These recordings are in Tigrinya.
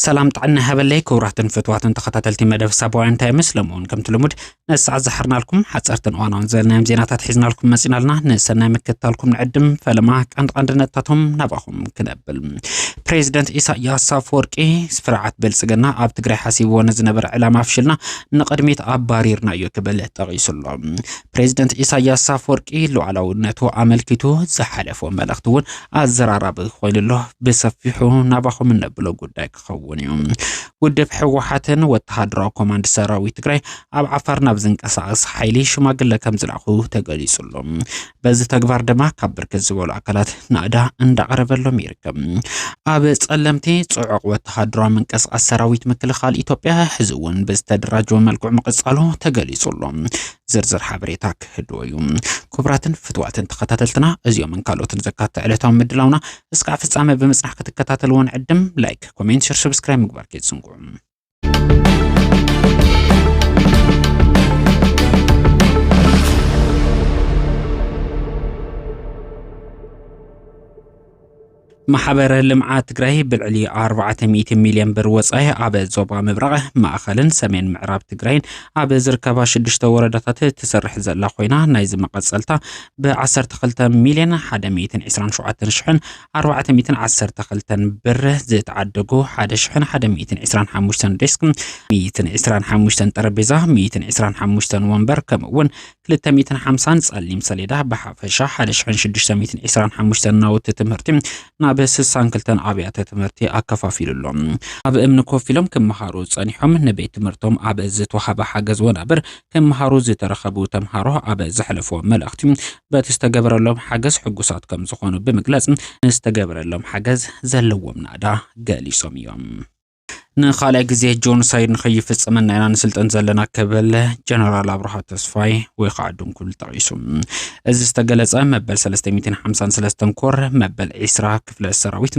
سلام طعنا هبلي كوراتن فتواتن تخطاتلتي مدف سابوين تايمس لمون كم تلمود نسعى زحرنا لكم حتسرتن وانا نزلنا مزينات حزنا لكم مسينا لنا نسنا مكتا لكم نعدم فلما عندنا تاتهم نباهم كنقبل بريزيدنت إساياس أفورقي سفرعت بلسقنا اب تقري حسيب ونزنبر علامة فشلنا نقدميت اب باريرنا يكبل تغيسلو بريزيدنت إساياس أفورقي لو على ونتو عملكتو زحلف وملختون الزرارب خويل الله بسفيحو نباهم نقبلو قداك ونيوم ودب حوحاتن وتحضر كوماند سراوي تግራይ ኣብ ዓፋር ናብ ዝንቀሳቀስ ሓይሊ ሽማግለ ከም ዝላኹ ተገሊጹሎም በዚ ተግባር ድማ ካብ ብርክት ዝበሉ ኣካላት ናዳ እንዳቀረበሎም ይርከብ ኣብ ጸለምቲ ጽዑቕ ወተሓድራዊ ምንቅስቃስ ሰራዊት ምክልኻል ኢትዮጵያ ሕዝውን ብዝተደራጀው መልክዕ ምቅጻሉ ተገሊጹሎም ዝርዝር ሓበሬታ ክህድወዩ ክቡራትን ፍትዋትን ተኸታተልትና እዚኦም እንካሎትን ዘካተ ዕለታዊ ምድላውና እስካዕ ፍጻመ ብምጽናሕ ክትከታተልዎን ዕድም ላይክ ኮሜንት ሼር ሰብስክራይብ ምግባር ከይትስንቁ محبر لمعات تግራይ بالعلي 400 مليون بر وصاي اب زوبا مبرقه ماخلن سمين معراب تግራይን اب زركبا 6 ወረዳታት تسرح ዘላ ኮይና ናይ ዝመቀጸልታ ب12 مليون 127 412 ብር ዝተዓደጉ 1125 ዲስክ 125 ጠረጴዛ 125 ወንበር ከምውን 250 ጸሊም ሰሌዳ በሐፈሻ 1625 ናውት ትምህርቲ በስሳን ክልተን አብያተ ትምህርቲ አከፋፊሉሎም ኣብ እምነ ኮፊሎም ከመሃሩ ጸኒሖም ነቤት ትምህርቶም ኣብ ዝተወሃበ ሓገዝ ወናብር ከመሃሩ ዝተረኸቡ ተምሃሮ ኣብ ዝሕለፎ መልእኽቲ በተስተገበረሎም ሓገዝ ሕጉሳት ከም ዝኾኑ ብምግላጽ ዝተገበረሎም ሓገዝ ዘለዎም ናዳ ገሊሶም እዮም نخالع جزء جون سايد نخيف الزمن أنا نسلت أنزلنا كبل جنرال أبرهة تصفاي ويقعدون كل تعيسهم إذا استقلت مبل 350 كور مبل إسراء كفل السراويت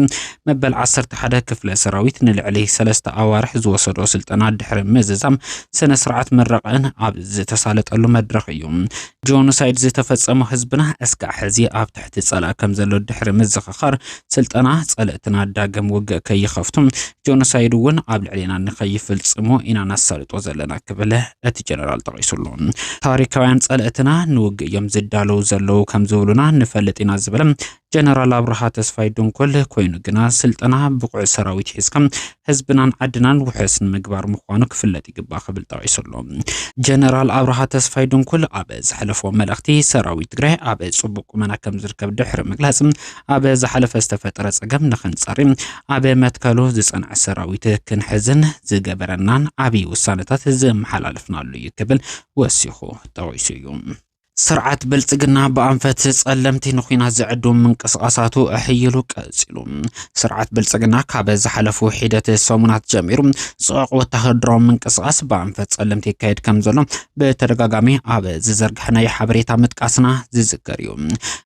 مبل 10 حدا كفل السراويت نل عليه 3 أوارح زوصل وسلطنا دحر مززم سنة سرعة مرقان عبز تسالت له مدرخيهم جون سايد زي تفصم حزبنا اسكع حزي اب تحت صلا كم زلو دحر مزخخر سلطنا صلتنا داغم وق كي خفتم جون سايد ون قبل علينا نخيف الصمو إنا نسالت وزلنا كبله أتي جنرال تغيسلون تاريخيان صلتنا نوق يمزدالو زلو كم زولنا نفلتنا زبلم جنرال أبرهة تصفاي دون كل كوينو جنا سلطنا بقع سراويت حسكم حزبنا عدنان وحسن مقبار مخوانو كفلتي قبا قبل تغيسلون جنرال أبرهة تصفاي دون كل عبز حلفو ملختي سراويت تግራይ عبز صبوق منا كم زركب دحر مقلاسم عبز حلف استفتر صقم نخنصرم عبز متكلو زصنع سراويت كنحزن زغبرنان عبي وسانتات زم حلالفنا له يكبل وسيخو تويسيوم سرعة بلصقنا بأنفت صلمتي نخينا زعدو من قصقاساتو احيلو قصيلو سرعة بلصقنا كاب زحلفو حيدت سومنات جميرو صق وتهدرو من قصقاس بأنفت صلمتي كايد كمزلو بترغاغامي اب ززرغحنا يحبريتا متقاسنا زذكريو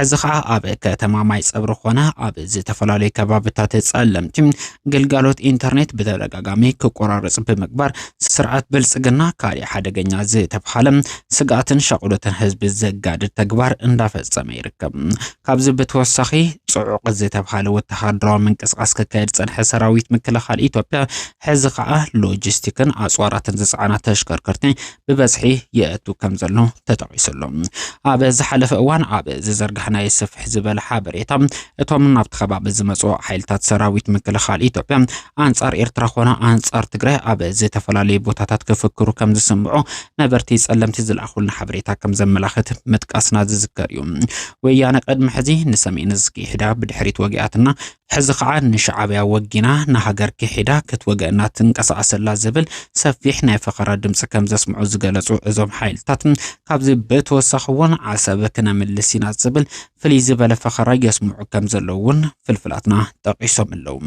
ازخا اب كتما ماي صبر خونا اب زتفلالي كبابتات صلمتي گلگالوت انترنت بترغاغامي كقرارص بمقبار سرعة بلصقنا كاري حدغኛ زتفحلم سغاتن شقولتن حزب زغاد تغبار اندافصم يركب كابز بتوسخي صعوق زتبحال وتحضر من قصقاس كايد صنح سراويت مكلخال ኢትዮጵያ حزقه لوجيستيكن اصواراتن زصعنا تشكركرتي ببصحي ياتو كمزلو تطعيسلهم اب زحلف اوان اب زرغحنا يسفح زبل حبريتا اتوم نابت خباب زمصو حيلتات سراويت مكلخال ኢትዮጵያ አንጻር ኤርትራ ሆነ አንጻር ትግራይ اب زتفلالي ቦታታት ከፈክሩ ከም ዝስምዑ ነበርቲ ጸለምቲ ዝላኹልና حبريታ ከም ዘመላኽት متقاسنا ዝዝከርዩ ወያነ ቀድም ሕዚ ንሰሜን ዝቂ ሒዳ ብድሕሪት ወጊኣትና ሕዚ ከዓ ንሻዕብያ ወጊና ንሃገር ክሒዳ ክትወገአና ትንቀሳቀሰላ ዝብል ሰፊሕ ናይ ፈኸራ ድምጽ ከም ዘስምዑ ዝገለጹ እዞም ሓይልታት ካብዚ በተወሳኽውን ዓሰበ ክነምልሲና ዝብል ፍልይ ዝበለ ፈኸራ የስምዑ ከም ዘለውን ፍልፍላትና ጠቂሶም ኣለዉ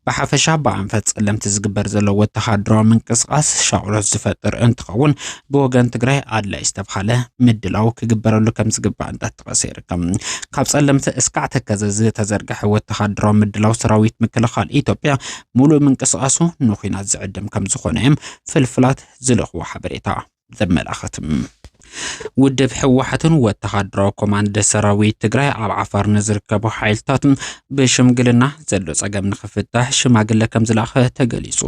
ብሓፈሻ ብኣንፈት ጸለምቲ ዝግበር ዘሎ ወተሓድራዊ ምንቅስቃስ ሻዕሮት ዝፈጥር እንትኸውን ብወገን ትግራይ ኣድላይ ዝተብሃለ ምድላው ክግበረሉ ከም ዝግባእ እንዳተቐሰረ ካብ ጸለምቲ እስካዕ ተከዘዝ ተዘርግሐ ወተሓድራዊ ምድላው ሰራዊት ምክልኻል ኢትዮጵያ ሙሉእ ምንቅስቃሱ ንኹናት ዝዕድም ከም ዝኾነ ፍልፍላት ዝለኽዎ ሓበሬታ ዘመላኽትም ውድብ ሕወሓትን ወተሃደራዊ ኮማንድ ሰራዊት ትግራይ ኣብ ዓፋር ንዝርከቡ ሓይልታት ብሽምግልና ዘሎ ጸገም ንኽፍታሕ ሽማግለ ከም ዝለኣኸ ተገሊጹ።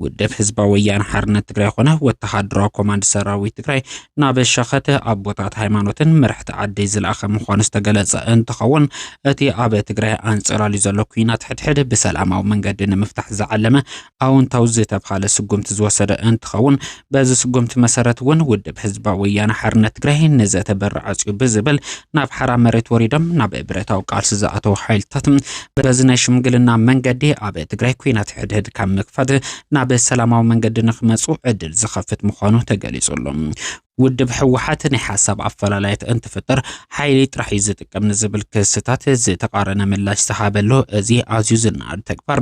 ውድብ ህዝባዊ ወያነ ሓርነት ትግራይ ኮነ ወተሃደራዊ ኮማንድ ሰራዊት ትግራይ ናብ ሸኸተ ኣቦታት ሃይማኖትን መራሕቲ ዓዲ ዝለኣኸ ምዃኑ ዝተገለጸ እንትኸውን እቲ ኣብ ትግራይ ኣንጻራሊ ዘሎ ኩናት ሕድሕድ ብሰላማዊ መንገዲ ንምፍታሕ ዝዓለመ ኣወንታዊ ዝተባሃለ ስጉምቲ ዝወሰደ እንትኸውን በዚ ስጉምቲ መሰረት እውን ውድብ ህዝባዊ ወያነ ሓርነት ትግራይ ንዘተበረዓጽዩ ብዝብል ናብ ሓራ መሬት ወሪዶም ናብ ብረታዊ ቃልሲ ዝኣተው ሓይልታት በዚ ናይ ሽምግልና መንገዲ ኣብ ትግራይ ኩናት ሕድሕድ ካብ ምክፋት ናብ ሰላማዊ መንገዲ ንኽመጹ ዕድል ዝኸፍት ምዃኑ ተገሊጹሎም። ውድብ ሕወሓት ናይ ሓሳብ ኣፈላላይት እንትፍጠር ሓይሊ ጥራሕ ዝጥቀም ንዝብል ክስታት ዝተቃረነ ምላሽ ዝሃበሎ እዚ ኣዝዩ ዝናድ ተግባር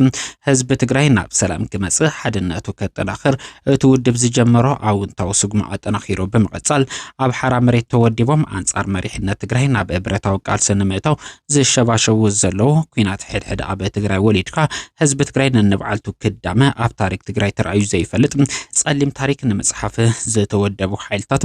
ህዝቢ ትግራይ ናብ ሰላም ክመጽእ ሓድነቱ ከጠናኽር እቲ ውድብ ዝጀመሮ ኣወንታዊ ስጉም ኣጠናኺሩ ብምቕጻል ኣብ ሓራ መሬት ተወዲቦም ኣንጻር መሪሕነት ትግራይ ናብ ብረታዊ ቃልሲ ንምእታው ዝሸባሸቡ ዘለዉ ኩናት ሕድሕድ ኣብ ትግራይ ወሊድካ ህዝቢ ትግራይ ንንብዓልቱ ክዳመ ኣብ ታሪክ ትግራይ ተራእዩ ዘይፈልጥ ጸሊም ታሪክ ንምጽሓፍ ዝተወደቡ ሓይልታት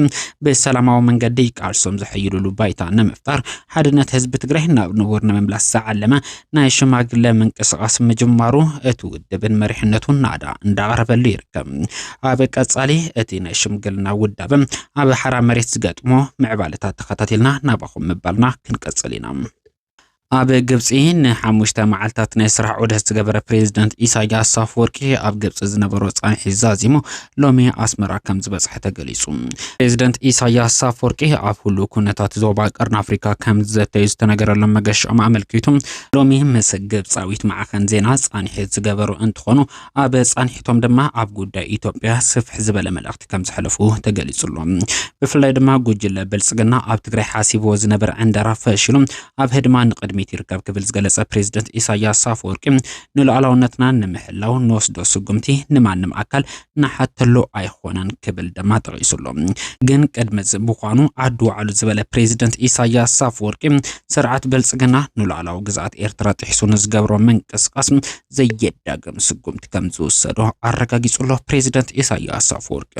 በሰላማዊ መንገዲ ቃልሶም ዝሕይሉሉ ባይታ ንምፍጣር ሓድነት ህዝቢ ትግራይ ናብ ንቡር ንምምላስ ዝዓለመ ናይ ሽማግለ ምንቅስቓስ ምጅማሩ እቲ ውድብን መሪሕነቱን ናዳ እንዳቀረበሉ ይርከብ። ኣብ ቀጻሊ እቲ ናይ ሽምግልና ውዳበ ኣብ ሓራ መሬት ዝገጥሞ ምዕባለታት ተኸታቲልና ናባኹም ምባልና ክንቀጽል ኢና። ኣብ ግብጽ ንሓሙሽተ መዓልታት ናይ ስራሕ ዑደት ዝገበረ ፕሬዝዳንት ኢሳያስ አፈወርቂ ኣብ ግብጽ ዝነበሩ ጻንሒ ዛዚሙ ሎሚ ኣስመራ ከም ዝበጽሐ ተገሊጹ። ፕሬዝዳንት ኢሳያስ አፈወርቂ ኣብ ሁሉ ኩነታት ዞባ ቀርኒ ኣፍሪካ ከም ዘተዩ ዝተነገረሎም መገሽኦም ኣመልኪቱ ሎሚ ምስ ግብጻዊት ማዕከን ዜና ጻንሒት ዝገበሩ እንትኾኑ ኣብ ጻንሒቶም ድማ ኣብ ጉዳይ ኢትዮጵያ ስፍሕ ዝበለ መልእኽቲ ከም ዝሕለፉ ተገሊጹሎም። ብፍላይ ድማ ጉጅለ ብልጽግና ኣብ ትግራይ ሓሲብዎ ዝነበረ ዕንደራ ፈሺሉ ኣብ ህድማ ንቅድሚ ይርከብ ክብል ዝገለጸ ፕሬዝዳንት ኢሳያስ አፈወርቂ ንሉዓላውነትና ንምሕላው ንወስዶ ስጉምቲ ንማንም ኣካል ንሓተሉ ኣይኾነን ክብል ድማ ጠቂሱሎም። ግን ቅድሚ ምዃኑ ዓዱ ዋዕሉ ዝበለ ፕሬዝዳንት ኢሳያስ አፈወርቂ ስርዓት ብልጽግና ንሉዓላዊ ግዝኣት ኤርትራ ጥሒሱ ንዝገብሮ ምንቅስቃስ ዘየዳግም ስጉምቲ ከም ዝወሰዶ ኣረጋጊጹሎ ፕሬዝዳንት ኢሳያስ አፈወርቂ።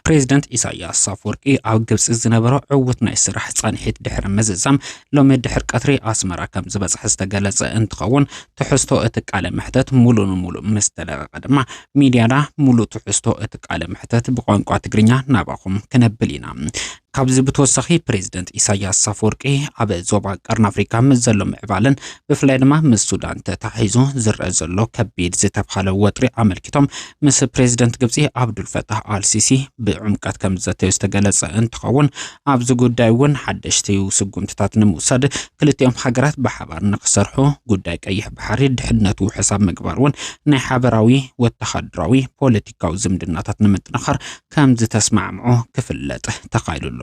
ፕሬዝዳንት ኢሳያስ አፈወርቂ ኣብ ግብጽ ዝነበሮ ዕውት ናይ ስራሕ ጻንሒት ድሕሪ ምዝዛም ሎሚ ድሕሪ ቀትሪ ኣስመራ ከም ዝበጽሐ ዝተገለጸ እንትኸውን ትሕዝቶ እቲ ቃለ መሕተት ሙሉእ ንሙሉእ ምስ ተለቀቀ ድማ ሚድያና ሙሉእ ትሕዝቶ እቲ ቃለ መሕተት ብቋንቋ ትግርኛ ናባኹም ክነብል ኢና። ካብዚ ብተወሳኺ ፕሬዝዳንት ኢሳያስ አፈወርቂ ኣብ ዞባ ቀርኒ ኣፍሪካ ምስ ዘሎ ምዕባለን ብፍላይ ድማ ምስ ሱዳን ተታሒዙ ዝረአ ዘሎ ከቢድ ዝተባሃለ ወጥሪ ኣመልኪቶም ምስ ፕሬዝዳንት ግብጺ አብዱልፈታህ አልሲሲ ብዕምቀት ከም ዘተዩ ዝተገለጸ እንትኸውን ኣብዚ ጉዳይ እውን ሓደሽቲ ስጉምትታት ንምውሳድ ክልቲኦም ሃገራት ብሓባር ንኽሰርሑ ጉዳይ ቀይሕ ባሕሪ ድሕነቱ ሕሳብ ምግባር እውን ናይ ሓበራዊ ወተሃደራዊ ፖለቲካዊ ዝምድናታት ንምጥንኻር ከም ዝተስማዕምዑ ክፍለጥ ተኻይሉሎ።